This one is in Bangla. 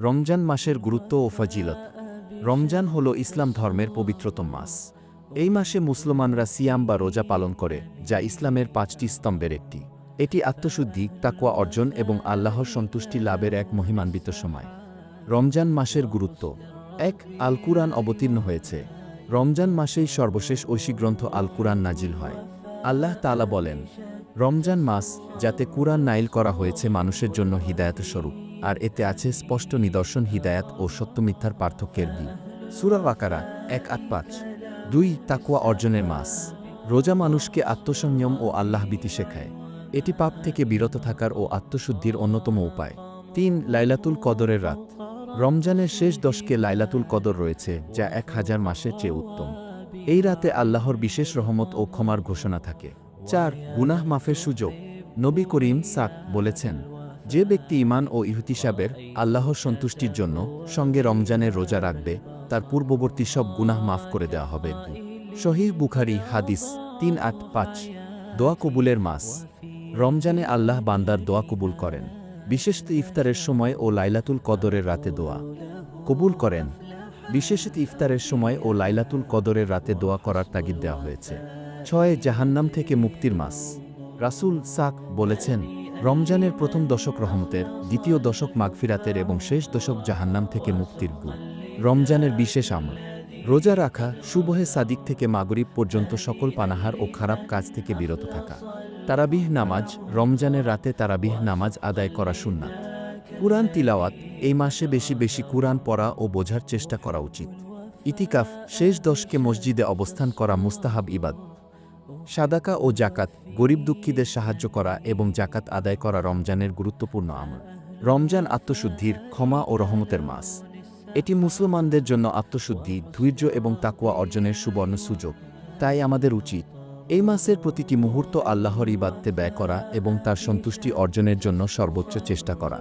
রমজান মাসের গুরুত্ব ও ফজিলত। রমজান হল ইসলাম ধর্মের পবিত্রতম মাস। এই মাসে মুসলমানরা সিয়াম বা রোজা পালন করে, যা ইসলামের 5টি স্তম্ভের একটি। এটি আত্মশুদ্ধি, তাকওয়া অর্জন এবং আল্লাহর সন্তুষ্টি লাভের এক মহিমান্বিত সময়। রমজান মাসের গুরুত্ব। ১. আল কুরআন অবতীর্ণ হয়েছে। রমজান মাসেই সর্বশেষ ঐশী গ্রন্থ আল কুরআন নাজিল হয়। আল্লাহ তাআলা বলেন, রমজান মাস, যাতে কুরআন নাইল করা হয়েছে মানুষের জন্য হিদায়াতস্বরূপ, আর এতে আছে স্পষ্ট নিদর্শন হিদায়াত ও সত্যমিথ্যার পার্থক্যের দিক। সূরা বাকারা 1-5। ২. তাকওয়া অর্জনের মাস। রোজা মানুষকে আত্মসংযম ও আল্লাহভীতি শেখায়। এটি পাপ থেকে বিরত থাকার ও আত্মশুদ্ধির অন্যতম উপায়। ৩. লাইলাতুল কদরের রাত। রমজানের শেষ দশকে লাইলাতুল কদর রয়েছে, যা 1000 মাসের চেয়ে উত্তম। এই রাতে আল্লাহর বিশেষ রহমত ও ক্ষমার ঘোষণা থাকে। ৪. গুনাহ মাফের সুযোগ। নবী করিম বলেছেন, যে ব্যক্তি ঈমান ও ইহতিসাবের আল্লাহর সন্তুষ্টির জন্য সঙ্গে রমজানের রোজা রাখবে, তার পূর্ববর্তী সব গুনাহ মাফ করে দেওয়া হবে। সহিহ বুখারী হাদিস 385। দোয়া কবুলের মাস। রমজানে আল্লাহ বান্দার দোয়া কবুল করেন। বিশেষত ইফতারের সময় ও লাইলাতুল কদরের রাতে দোয়া কবুল করেন। বিশেষত ইফতারের সময় ও লাইলাতুল কদরের রাতে দোয়া করার তাগিদ দেওয়া হয়েছে। ৬. জাহান্নাম থেকে মুক্তির মাস। রাসূল বলেছেন, রমজানের প্রথম দশক রহমতের, দ্বিতীয় দশক মাগফিরাতের এবং শেষ দশক জাহান্নাম থেকে মুক্তির। রমজানের বিশেষ আমল। রোজা রাখা, সুবহে সাদিক থেকে মাগরিব পর্যন্ত সকল পানাহার ও খারাপ কাজ থেকে বিরত থাকা। তারাবিহ নামাজ। রমজানের রাতে তারাবিহ নামাজ আদায় করা সুন্নাত। কুরআন তিলাওয়াত। এই মাসে বেশি বেশি কুরআন পড়া ও বোঝার চেষ্টা করা উচিত। ইতিকাফ। শেষ দশকে মসজিদে অবস্থান করা মুস্তাহাব ইবাদত। সাদাকা ও জাকাত। গরিব দুঃখীদের সাহায্য করা এবং জাকাত আদায় করা রমজানের গুরুত্বপূর্ণ আমল। রমজান আত্মশুদ্ধির, ক্ষমা ও রহমতের মাস। এটি মুসলমানদের জন্য আত্মশুদ্ধি, ধৈর্য এবং তাকওয়া অর্জনের সুবর্ণ সুযোগ। তাই আমাদের উচিত এই মাসের প্রতিটি মুহূর্ত আল্লাহর ইবাদতে ব্যয় করা এবং তার সন্তুষ্টি অর্জনের জন্য সর্বোচ্চ চেষ্টা করা।